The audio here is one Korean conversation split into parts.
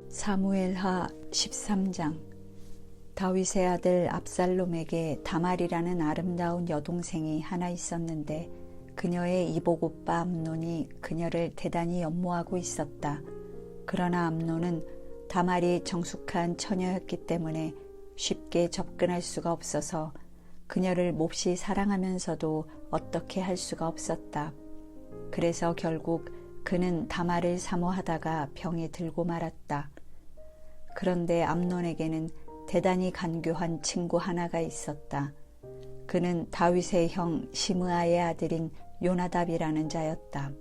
사무엘하 13장. 다윗의 아들 압살롬에게 다말이라는 아름다운 여동생이 하나 있었는데 그녀의 이복 오빠 암논이 그녀를 대단히 연모하고 있었다. 그러나 암논은 다말이 정숙한 처녀였기 때문에 쉽게 접근할 수가 없어서 그녀를 몹시 사랑하면서도 어떻게 할 수가 없었다. 그래서 결국 그는 다말을 사모하다가 병이 들고 말았다. 그런데 암논에게는 대단히 간교한 친구 하나가 있었다. 그는 다윗의 형 시므아의 아들인 요나답이라는 자였다.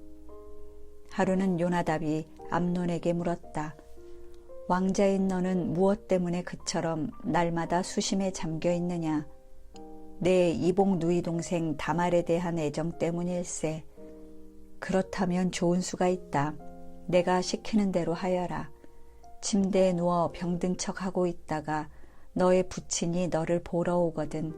하루는 요나답이 암논에게 물었다. 왕자인 너는 무엇 때문에 그처럼 날마다 수심에 잠겨 있느냐? 내 이복 누이 동생 다말에 대한 애정 때문일세. 그렇다면 좋은 수가 있다. 내가 시키는 대로 하여라. 침대에 누워 병든 척하고 있다가 너의 부친이 너를 보러 오거든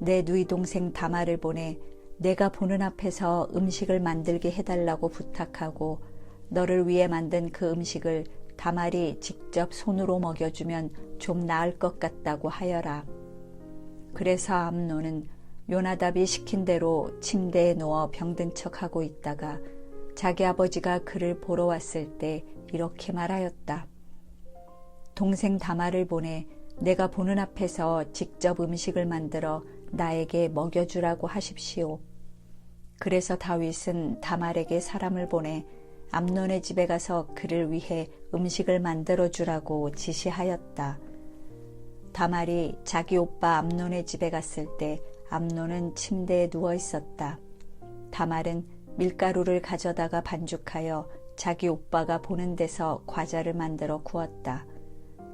내 누이 동생 다말을 보내 내가 보는 앞에서 음식을 만들게 해달라고 부탁하고 너를 위해 만든 그 음식을 다말이 직접 손으로 먹여주면 좀 나을 것 같다고 하여라. 그래서 암논은 요나답이 시킨 대로 침대에 누워 병든 척하고 있다가 자기 아버지가 그를 보러 왔을 때 이렇게 말하였다. 동생 다말을 보내 내가 보는 앞에서 직접 음식을 만들어 나에게 먹여주라고 하십시오. 그래서 다윗은 다말에게 사람을 보내 암논의 집에 가서 그를 위해 음식을 만들어주라고 지시하였다. 다말이 자기 오빠 암논의 집에 갔을 때 암논은 침대에 누워 있었다. 다말은 밀가루를 가져다가 반죽하여 자기 오빠가 보는 데서 과자를 만들어 구웠다.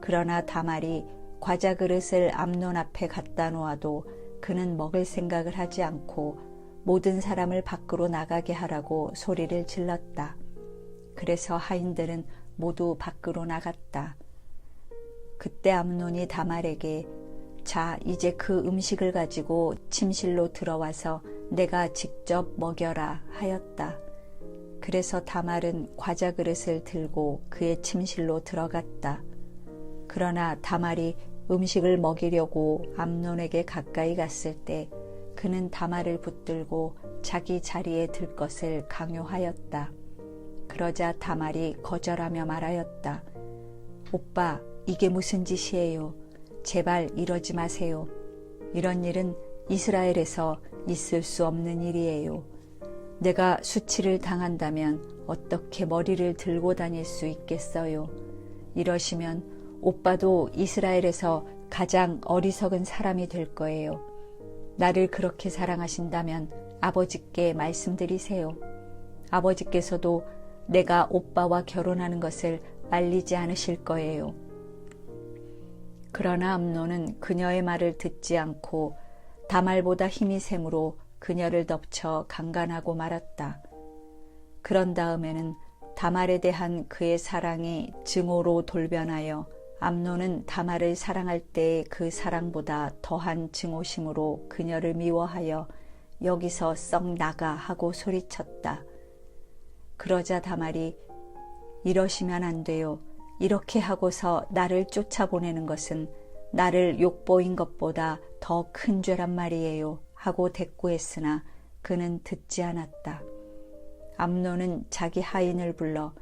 그러나 다말이 과자 그릇을 암논 앞에 갖다 놓아도 그는 먹을 생각을 하지 않고 모든 사람을 밖으로 나가게 하라고 소리를 질렀다. 그래서 하인들은 모두 밖으로 나갔다. 그때 암논이 다말에게 자, 이제 그 음식을 가지고 침실로 들어와서 내가 직접 먹여라 하였다. 그래서 다말은 과자 그릇을 들고 그의 침실로 들어갔다. 그러나 다말이 음식을 먹이려고 암논에게 가까이 갔을 때 그는 다말을 붙들고 자기 자리에 들 것을 강요하였다. 그러자 다말이 거절하며 말하였다. 오빠, 이게 무슨 짓이에요? 제발 이러지 마세요. 이런 일은 이스라엘에서 있을 수 없는 일이에요. 내가 수치를 당한다면 어떻게 머리를 들고 다닐 수 있겠어요? 이러시면 오빠도 이스라엘에서 가장 어리석은 사람이 될 거예요. 나를 그렇게 사랑하신다면 아버지께 말씀드리세요. 아버지께서도 내가 오빠와 결혼하는 것을 말리지 않으실 거예요. 그러나 암논은 그녀의 말을 듣지 않고 다말보다 힘이 세므로 그녀를 덮쳐 강간하고 말았다. 그런 다음에는 다말에 대한 그의 사랑이 증오로 돌변하여 암논은 다말을 사랑할 때의 그 사랑보다 더한 증오심으로 그녀를 미워하여 여기서 썩 나가 하고 소리쳤다. 그러자 다말이 이러시면 안 돼요. 이렇게 하고서 나를 쫓아보내는 것은 나를 욕보인 것보다 더 큰 죄란 말이에요 하고 대꾸했으나 그는 듣지 않았다. 암논은 자기 하인을 불러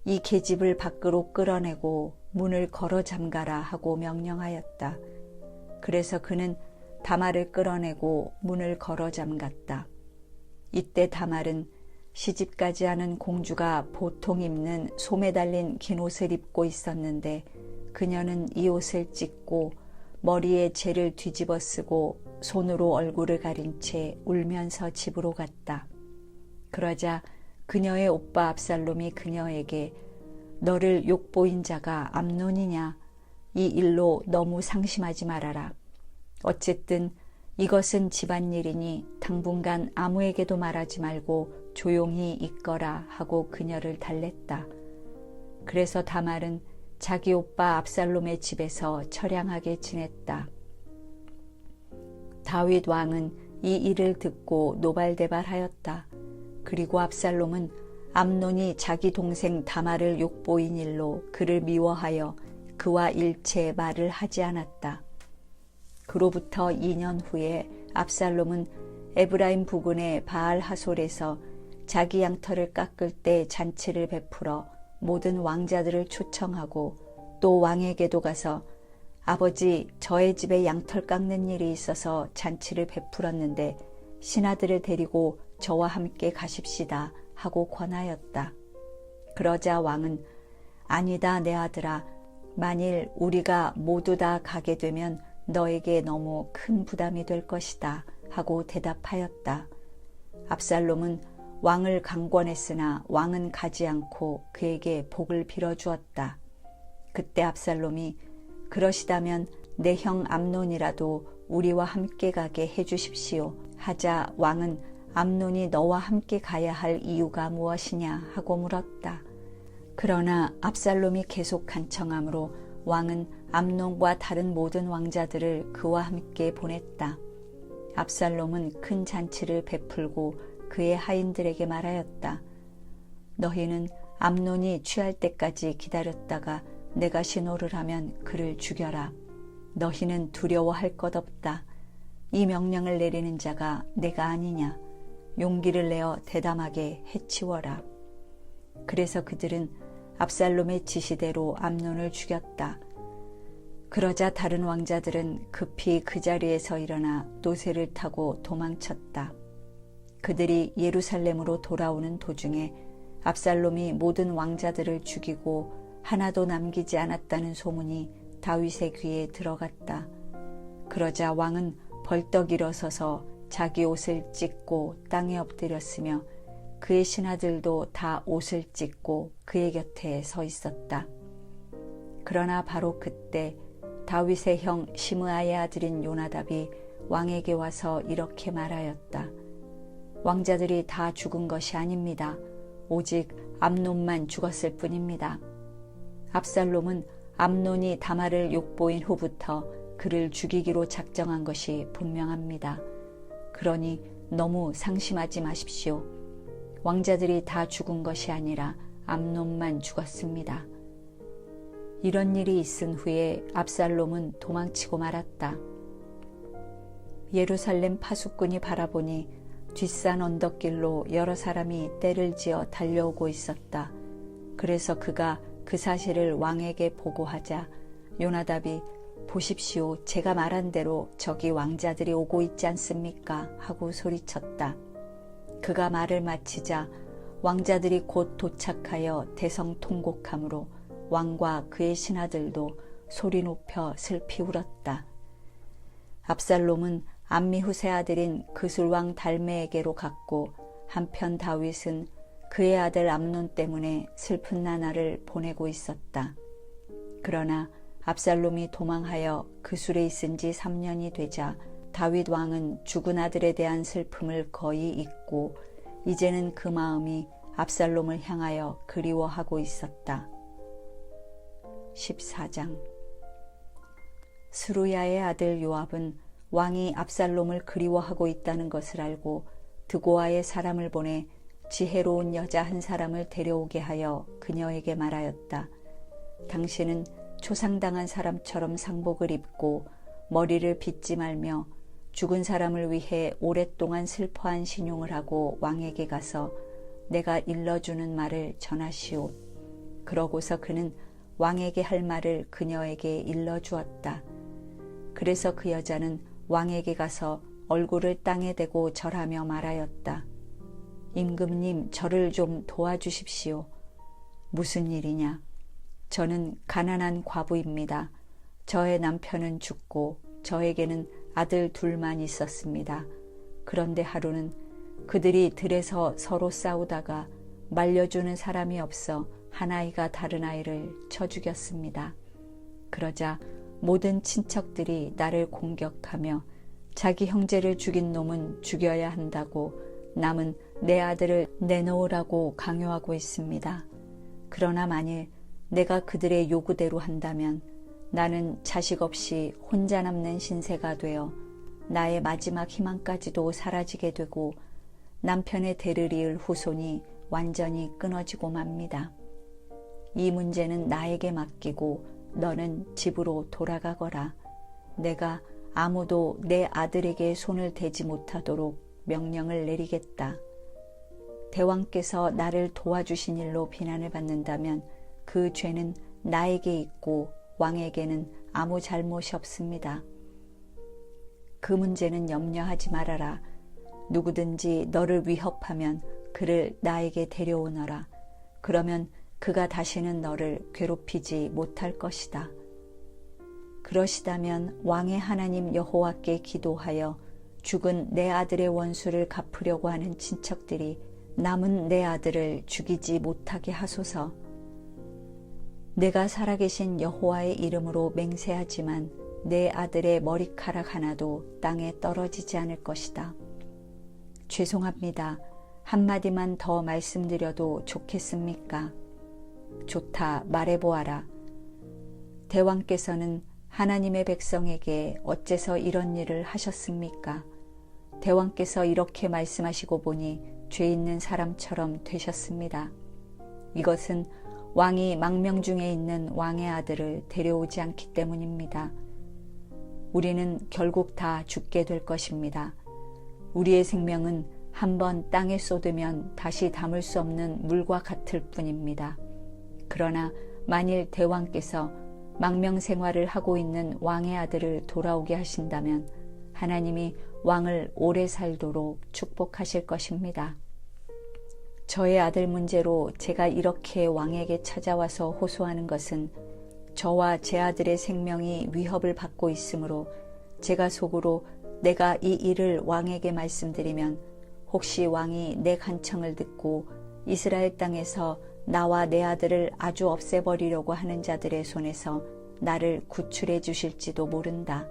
이 계집을 밖으로 끌어내고 문을 걸어 잠가라 하고 명령하였다. 그래서 그는 다말을 끌어내고 문을 걸어 잠갔다. 이때 다말은 시집가지 않은 공주가 보통 입는 소매 달린 긴 옷을 입고 있었는데 그녀는 이 옷을 찢고 머리에 재를 뒤집어 쓰고 손으로 얼굴을 가린 채 울면서 집으로 갔다. 그러자 그녀의 오빠 압살롬이 그녀에게 너를 욕보인 자가 암논이냐? 이 일로 너무 상심하지 말아라. 어쨌든 이것은 집안일이니 당분간 아무에게도 말하지 말고 조용히 있거라 하고 그녀를 달랬다. 그래서 다말은 자기 오빠 압살롬의 집에서 처량하게 지냈다. 다윗 왕은 이 일을 듣고 노발대발하였다. 그리고 압살롬은 암논이 자기 동생 다말을 욕보인 일로 그를 미워하여 그와 일체 말을 하지 않았다. 그로부터 2년 후에 압살롬은 에브라임 부근의 바알 하솔에서 자기 양털을 깎을 때 잔치를 베풀어 모든 왕자들을 초청하고 또 왕에게도 가서 아버지, 저의 집에 양털 깎는 일이 있어서 잔치를 베풀었는데 신하들을 데리고 저와 함께 가십시다 하고 권하였다. 그러자 왕은 아니다 내 아들아, 만일 우리가 모두 다 가게 되면 너에게 너무 큰 부담이 될 것이다 하고 대답하였다. 압살롬은 왕을 강권했으나 왕은 가지 않고 그에게 복을 빌어주었다. 그때 압살롬이 그러시다면 내 형 암논이라도 우리와 함께 가게 해주십시오 하자 왕은 암논이 너와 함께 가야 할 이유가 무엇이냐 하고 물었다. 그러나 압살롬이 계속 간청하므로 왕은 암논과 다른 모든 왕자들을 그와 함께 보냈다. 압살롬은 큰 잔치를 베풀고 그의 하인들에게 말하였다. 너희는 암논이 취할 때까지 기다렸다가 내가 신호를 하면 그를 죽여라. 너희는 두려워할 것 없다. 이 명령을 내리는 자가 내가 아니냐. 용기를 내어 대담하게 해치워라. 그래서 그들은 압살롬의 지시대로 암논을 죽였다. 그러자 다른 왕자들은 급히 그 자리에서 일어나 노새를 타고 도망쳤다. 그들이 예루살렘으로 돌아오는 도중에 압살롬이 모든 왕자들을 죽이고 하나도 남기지 않았다는 소문이 다윗의 귀에 들어갔다. 그러자 왕은 벌떡 일어서서 자기 옷을 찢고 땅에 엎드렸으며 그의 신하들도 다 옷을 찢고 그의 곁에 서 있었다. 그러나 바로 그때 다윗의 형 시므아의 아들인 요나답이 왕에게 와서 이렇게 말하였다. 왕자들이 다 죽은 것이 아닙니다. 오직 암논만 죽었을 뿐입니다. 압살롬은 암논이 다말을 욕보인 후부터 그를 죽이기로 작정한 것이 분명합니다. 그러니 너무 상심하지 마십시오. 왕자들이 다 죽은 것이 아니라 암논만 죽었습니다. 이런 일이 있은 후에 압살롬은 도망치고 말았다. 예루살렘 파수꾼이 바라보니 뒷산 언덕길로 여러 사람이 떼를 지어 달려오고 있었다. 그래서 그가 그 사실을 왕에게 보고하자 요나답이 보십시오. 제가 말한 대로 저기 왕자들이 오고 있지 않습니까? 하고 소리쳤다. 그가 말을 마치자 왕자들이 곧 도착하여 대성통곡함으로 왕과 그의 신하들도 소리 높여 슬피 울었다. 압살롬은 암미후세 아들인 그술왕 달메에게로 갔고 한편 다윗은 그의 아들 암논 때문에 슬픈 나날을 보내고 있었다. 그러나 압살롬이 도망하여 그술에 있은 지 3년이 되자 다윗 왕은 죽은 아들에 대한 슬픔을 거의 잊고 이제는 그 마음이 압살롬을 향하여 그리워하고 있었다. 14장 스루야의 아들 요압은 왕이 압살롬을 그리워하고 있다는 것을 알고 드고아의 사람을 보내 지혜로운 여자 한 사람을 데려오게 하여 그녀에게 말하였다. 당신은 초상당한 사람처럼 상복을 입고 머리를 빗지 말며 죽은 사람을 위해 오랫동안 슬퍼한 신용을 하고 왕에게 가서 내가 일러주는 말을 전하시오. 그러고서 그는 왕에게 할 말을 그녀에게 일러주었다. 그래서 그 여자는 왕에게 가서 얼굴을 땅에 대고 절하며 말하였다. 임금님, 저를 좀 도와주십시오. 무슨 일이냐? 저는 가난한 과부입니다. 저의 남편은 죽고 저에게는 아들 둘만 있었습니다. 그런데 하루는 그들이 들에서 서로 싸우다가 말려주는 사람이 없어 한 아이가 다른 아이를 쳐 죽였습니다. 그러자 모든 친척들이 나를 공격하며 자기 형제를 죽인 놈은 죽여야 한다고 남은 내 아들을 내놓으라고 강요하고 있습니다. 그러나 만일 내가 그들의 요구대로 한다면 나는 자식 없이 혼자 남는 신세가 되어 나의 마지막 희망까지도 사라지게 되고 남편의 대를 이을 후손이 완전히 끊어지고 맙니다. 이 문제는 나에게 맡기고 너는 집으로 돌아가거라. 내가 아무도 내 아들에게 손을 대지 못하도록 명령을 내리겠다. 대왕께서 나를 도와주신 일로 비난을 받는다면 그 죄는 나에게 있고 왕에게는 아무 잘못이 없습니다. 그 문제는 염려하지 말아라. 누구든지 너를 위협하면 그를 나에게 데려오너라. 그러면 그가 다시는 너를 괴롭히지 못할 것이다. 그러시다면 왕의 하나님 여호와께 기도하여 죽은 내 아들의 원수를 갚으려고 하는 친척들이 남은 내 아들을 죽이지 못하게 하소서. 내가 살아계신 여호와의 이름으로 맹세하지만 내 아들의 머리카락 하나도 땅에 떨어지지 않을 것이다. 죄송합니다. 한마디만 더 말씀드려도 좋겠습니까? 좋다, 말해보아라. 대왕께서는 하나님의 백성에게 어째서 이런 일을 하셨습니까? 대왕께서 이렇게 말씀하시고 보니 죄 있는 사람처럼 되셨습니다. 이것은 왕이 망명 중에 있는 왕의 아들을 데려오지 않기 때문입니다. 우리는 결국 다 죽게 될 것입니다. 우리의 생명은 한번 땅에 쏟으면 다시 담을 수 없는 물과 같을 뿐입니다. 그러나 만일 대왕께서 망명 생활을 하고 있는 왕의 아들을 돌아오게 하신다면 하나님이 왕을 오래 살도록 축복하실 것입니다. 저의 아들 문제로 제가 이렇게 왕에게 찾아와서 호소하는 것은 저와 제 아들의 생명이 위협을 받고 있으므로 제가 속으로 내가 이 일을 왕에게 말씀드리면 혹시 왕이 내 간청을 듣고 이스라엘 땅에서 나와 내 아들을 아주 없애버리려고 하는 자들의 손에서 나를 구출해 주실지도 모른다.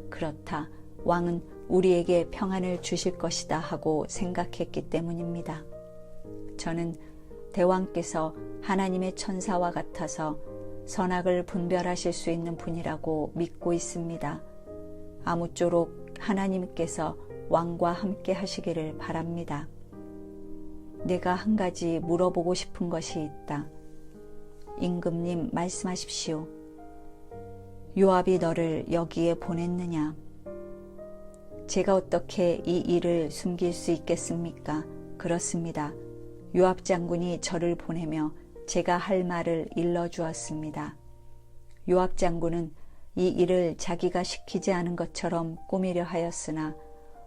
그렇다. 왕은 우리에게 평안을 주실 것이다 하고 생각했기 때문입니다. 저는 대왕께서 하나님의 천사와 같아서 선악을 분별하실 수 있는 분이라고 믿고 있습니다. 아무쪼록 하나님께서 왕과 함께 하시기를 바랍니다. 내가 한 가지 물어보고 싶은 것이 있다. 임금님 말씀하십시오. 요압이 너를 여기에 보냈느냐? 제가 어떻게 이 일을 숨길 수 있겠습니까? 그렇습니다. 요압 장군이 저를 보내며 제가 할 말을 일러주었습니다. 요압 장군은 이 일을 자기가 시키지 않은 것처럼 꾸미려 하였으나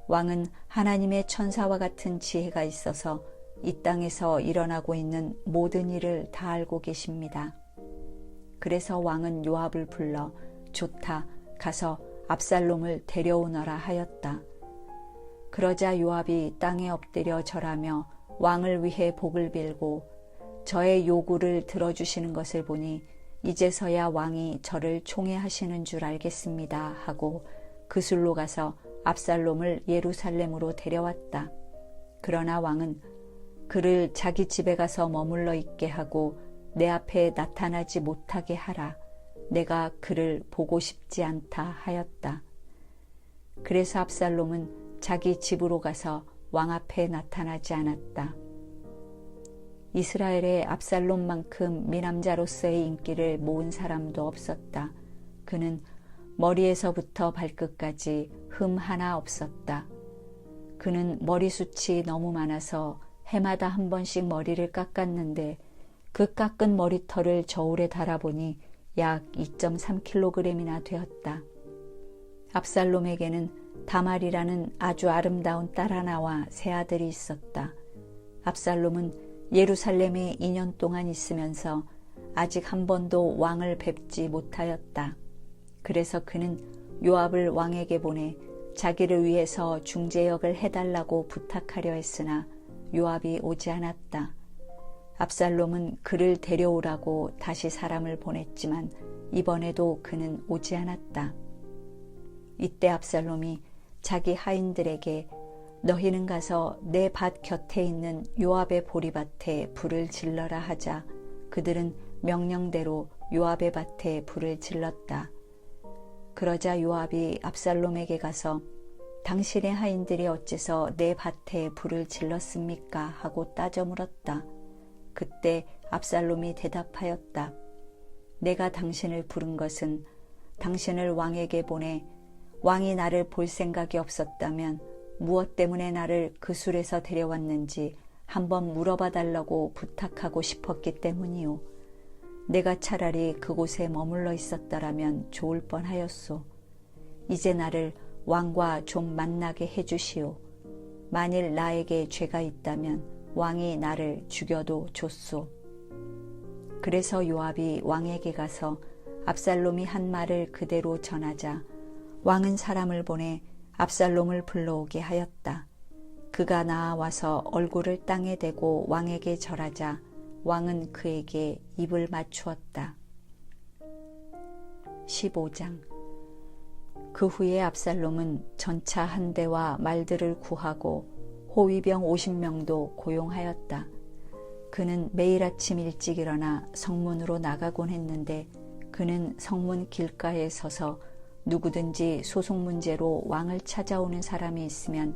왕은 하나님의 천사와 같은 지혜가 있어서 이 땅에서 일어나고 있는 모든 일을 다 알고 계십니다. 그래서 왕은 요압을 불러 좋다, 가서 압살롬을 데려오너라 하였다. 그러자 요압이 땅에 엎드려 절하며 왕을 위해 복을 빌고 저의 요구를 들어주시는 것을 보니 이제서야 왕이 저를 총애하시는 줄 알겠습니다 하고 그술로 가서 압살롬을 예루살렘으로 데려왔다. 그러나 왕은 그를 자기 집에 가서 머물러 있게 하고 내 앞에 나타나지 못하게 하라. 내가 그를 보고 싶지 않다 하였다. 그래서 압살롬은 자기 집으로 가서 왕 앞에 나타나지 않았다. 이스라엘에 압살롬만큼 미남자로서의 인기를 모은 사람도 없었다. 그는 머리에서부터 발끝까지 흠 하나 없었다. 그는 머리숱이 너무 많아서 해마다 한 번씩 머리를 깎았는데 그 깎은 머리털을 저울에 달아보니 약 2.3kg이나 되었다. 압살롬에게는 다말이라는 아주 아름다운 딸 하나와 세 아들이 있었다. 압살롬은 예루살렘에 2년 동안 있으면서 아직 한 번도 왕을 뵙지 못하였다. 그래서 그는 요압을 왕에게 보내 자기를 위해서 중재역을 해달라고 부탁하려 했으나 요압이 오지 않았다. 압살롬은 그를 데려오라고 다시 사람을 보냈지만 이번에도 그는 오지 않았다. 이때 압살롬이 자기 하인들에게 너희는 가서 내 밭 곁에 있는 요압의 보리밭에 불을 질러라 하자 그들은 명령대로 요압의 밭에 불을 질렀다. 그러자 요압이 압살롬에게 가서 당신의 하인들이 어째서 내 밭에 불을 질렀습니까? 하고 따져 물었다. 그때 압살롬이 대답하였다. 내가 당신을 부른 것은 당신을 왕에게 보내 왕이 나를 볼 생각이 없었다면 무엇 때문에 나를 그 술에서 데려왔는지 한번 물어봐 달라고 부탁하고 싶었기 때문이요. 내가 차라리 그곳에 머물러 있었더라면 좋을 뻔하였소. 이제 나를 왕과 좀 만나게 해주시오. 만일 나에게 죄가 있다면 왕이 나를 죽여도 좋소. 그래서 요압이 왕에게 가서 압살롬이 한 말을 그대로 전하자 왕은 사람을 보내 압살롬을 불러오게 하였다. 그가 나와서 얼굴을 땅에 대고 왕에게 절하자 왕은 그에게 입을 맞추었다. 15장. 그 후에 압살롬은 전차 한 대와 말들을 구하고 호위병 50명도 고용하였다. 그는 매일 아침 일찍 일어나 성문으로 나가곤 했는데 그는 성문 길가에 서서 누구든지 소송 문제로 왕을 찾아오는 사람이 있으면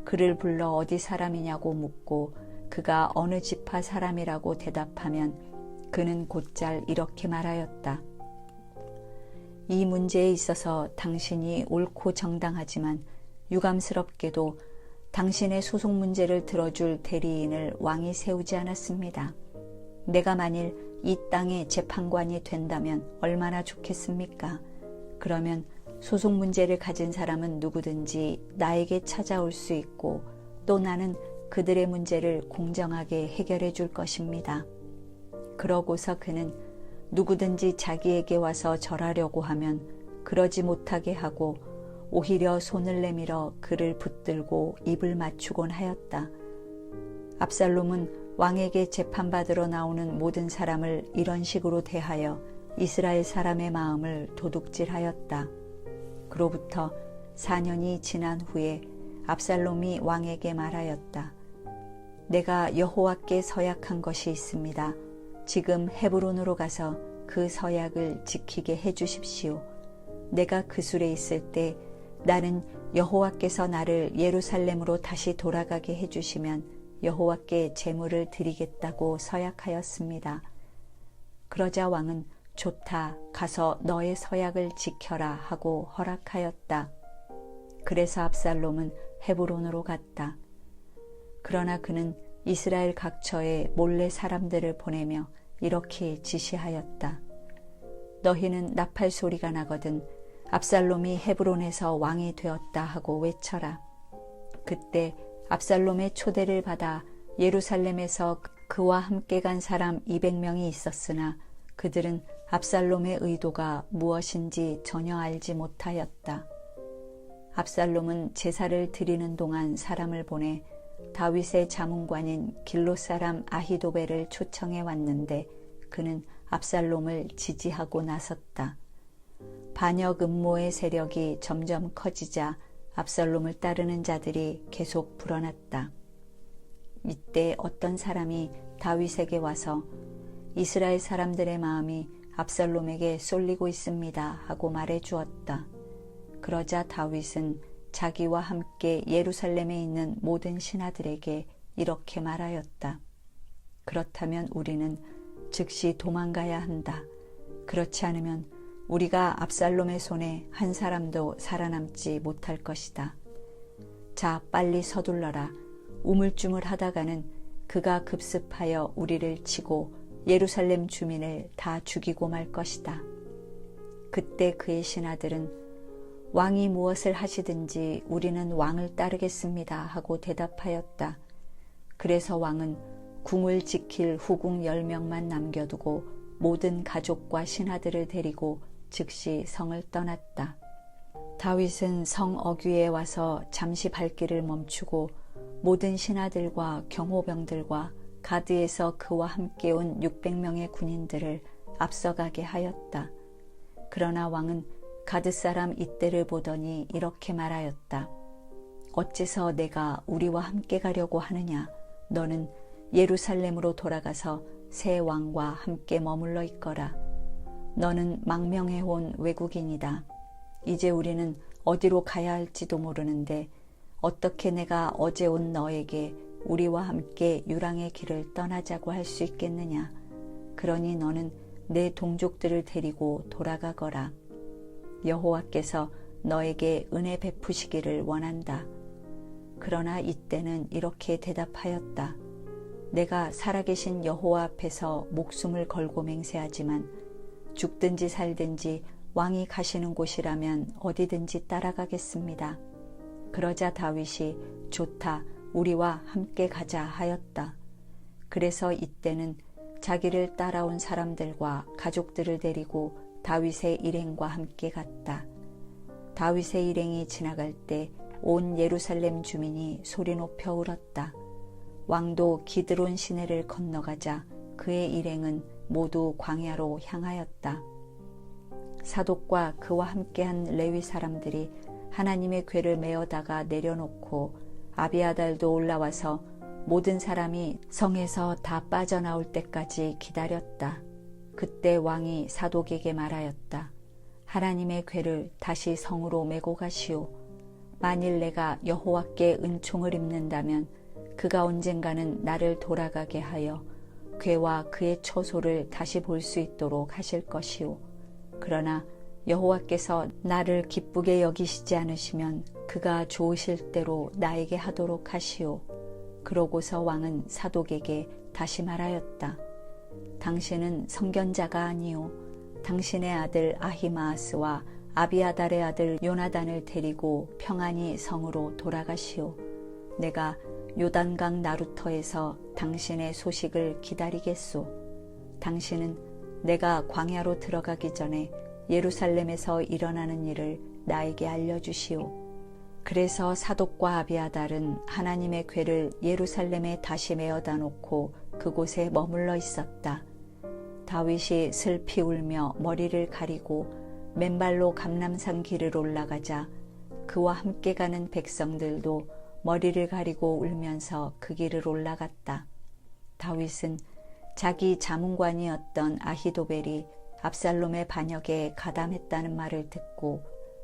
그를 불러 어디 사람이냐고 묻고 그가 어느 지파 사람이라고 대답하면 그는 곧잘 이렇게 말하였다. 이 문제에 있어서 당신이 옳고 정당하지만 유감스럽게도 당신의 소송 문제를 들어줄 대리인을 왕이 세우지 않았습니다. 내가 만일 이 땅의 재판관이 된다면 얼마나 좋겠습니까? 그러면 소송 문제를 가진 사람은 누구든지 나에게 찾아올 수 있고 또 나는 그들의 문제를 공정하게 해결해 줄 것입니다. 그러고서 그는 누구든지 자기에게 와서 절하려고 하면 그러지 못하게 하고 오히려 손을 내밀어 그를 붙들고 입을 맞추곤 하였다. 압살롬은 왕에게 재판받으러 나오는 모든 사람을 이런 식으로 대하여 이스라엘 사람의 마음을 도둑질하였다. 그로부터 4년이 지난 후에 압살롬이 왕에게 말하였다. 내가 여호와께 서약한 것이 있습니다. 지금 헤브론으로 가서 그 서약을 지키게 해주십시오. 내가 그 술에 있을 때 나는 여호와께서 나를 예루살렘으로 다시 돌아가게 해주시면 여호와께 제물을 드리겠다고 서약하였습니다. 그러자 왕은 좋다, 가서 너의 서약을 지켜라 하고 허락하였다. 그래서 압살롬은 헤브론으로 갔다. 그러나 그는 이스라엘 각처에 몰래 사람들을 보내며 이렇게 지시하였다. 너희는 나팔 소리가 나거든 압살롬이 헤브론에서 왕이 되었다 하고 외쳐라. 그때 압살롬의 초대를 받아 예루살렘에서 그와 함께 간 사람 200명이 있었으나 그들은 압살롬의 의도가 무엇인지 전혀 알지 못하였다. 압살롬은 제사를 드리는 동안 사람을 보내 다윗의 자문관인 길롯 사람 아히도벨을 초청해 왔는데 그는 압살롬을 지지하고 나섰다. 반역 음모의 세력이 점점 커지자 압살롬을 따르는 자들이 계속 불어났다. 이때 어떤 사람이 다윗에게 와서 이스라엘 사람들의 마음이 압살롬에게 쏠리고 있습니다 하고 말해 주었다. 그러자 다윗은 자기와 함께 예루살렘에 있는 모든 신하들에게 이렇게 말하였다. 그렇다면 우리는 즉시 도망가야 한다. 그렇지 않으면 우리가 압살롬의 손에 한 사람도 살아남지 못할 것이다. 자, 빨리 서둘러라. 우물쭈물 하다가는 그가 급습하여 우리를 치고 예루살렘 주민을 다 죽이고 말 것이다. 그때 그의 신하들은 왕이 무엇을 하시든지 우리는 왕을 따르겠습니다 하고 대답하였다. 그래서 왕은 궁을 지킬 후궁 10명만 남겨두고 모든 가족과 신하들을 데리고 즉시 성을 떠났다. 다윗은 성 어귀에 와서 잠시 발길을 멈추고 모든 신하들과 경호병들과 가드에서 그와 함께 온 600명의 군인들을 앞서가게 하였다. 그러나 왕은 가드 사람 이때를 보더니 이렇게 말하였다. 어째서 내가 우리와 함께 가려고 하느냐? 너는 예루살렘으로 돌아가서 새 왕과 함께 머물러 있거라. 너는 망명해온 외국인이다. 이제 우리는 어디로 가야 할지도 모르는데 어떻게 내가 어제 온 너에게 우리와 함께 유랑의 길을 떠나자고 할 수 있겠느냐. 그러니 너는 내 동족들을 데리고 돌아가거라. 여호와께서 너에게 은혜 베푸시기를 원한다. 그러나 이때는 이렇게 대답하였다. 내가 살아계신 여호와 앞에서 목숨을 걸고 맹세하지만 죽든지 살든지 왕이 가시는 곳이라면 어디든지 따라가겠습니다. 그러자 다윗이 좋다, 우리와 함께 가자 하였다. 그래서 이때는 자기를 따라온 사람들과 가족들을 데리고 다윗의 일행과 함께 갔다. 다윗의 일행이 지나갈 때 온 예루살렘 주민이 소리 높여 울었다. 왕도 기드론 시내를 건너가자 그의 일행은 모두 광야로 향하였다. 사독과 그와 함께한 레위 사람들이 하나님의 궤를 메어다가 내려놓고 아비아달도 올라와서 모든 사람이 성에서 다 빠져나올 때까지 기다렸다. 그때 왕이 사독에게 말하였다. 하나님의 궤를 다시 성으로 메고 가시오. 만일 내가 여호와께 은총을 입는다면 그가 언젠가는 나를 돌아가게 하여 궤와 그의 처소를 다시 볼 수 있도록 하실 것이오. 그러나 여호와께서 나를 기쁘게 여기시지 않으시면 그가 좋으실 대로 나에게 하도록 하시오. 그러고서 왕은 사독에게 다시 말하였다. 당신은 선견자가 아니오. 당신의 아들 아히마아스와 아비아달의 아들 요나단을 데리고 평안히 성으로 돌아가시오. 내가 요단강 나루터에서 당신의 소식을 기다리겠소. 당신은 내가 광야로 들어가기 전에 예루살렘에서 일어나는 일을 나에게 알려주시오. 그래서 사독과 아비아달은 하나님의 궤를 예루살렘에 다시 메어다 놓고 그곳에 머물러 있었다. 다윗이 슬피 울며 머리를 가리고 맨발로 감람산 길을 올라가자 그와 함께 가는 백성들도 머리를 가리고 울면서 그 길을 올라갔다. 다윗은 자기 자문관이었던 아히도벨이 압살롬의 반역에 가담했다는 말을 듣고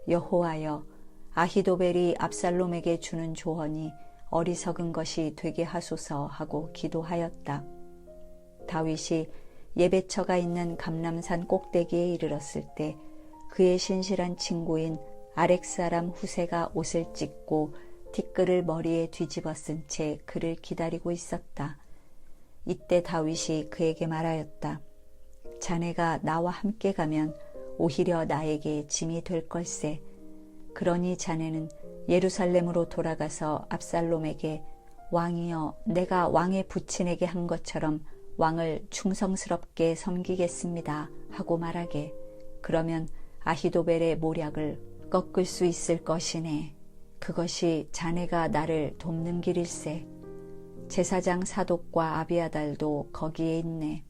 여호와여, 아히도벨이 압살롬에게 주는 조언이 어리석은 것이 되게 하소서 하고 기도하였다. 다윗이 예배처가 있는 감람산 꼭대기에 이르렀을 때 그의 신실한 친구인 아렉 사람 후세가 옷을 찢고 티끌을 머리에 뒤집어 쓴 채 그를 기다리고 있었다. 이때 다윗이 그에게 말하였다. 자네가 나와 함께 가면 오히려 나에게 짐이 될 걸세. 그러니 자네는 예루살렘으로 돌아가서 압살롬에게 왕이여, 내가 왕의 부친에게 한 것처럼 왕을 충성스럽게 섬기겠습니다 하고 말하게. 그러면 아히도벨의 모략을 꺾을 수 있을 것이네. 그것이 자네가 나를 돕는 길일세. 제사장 사독과 아비아달도 거기에 있네.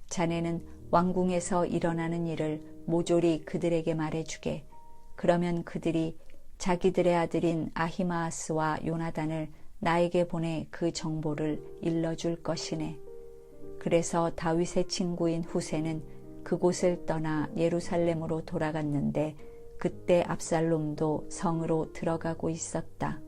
자네는 왕궁에서 일어나는 일을 모조리 그들에게 말해주게. 그러면 그들이 자기들의 아들인 아히마아스와 요나단을 나에게 보내 그 정보를 일러줄 것이네. 그래서 다윗의 친구인 후세는 그곳을 떠나 예루살렘으로 돌아갔는데 그때 압살롬도 성으로 들어가고 있었다.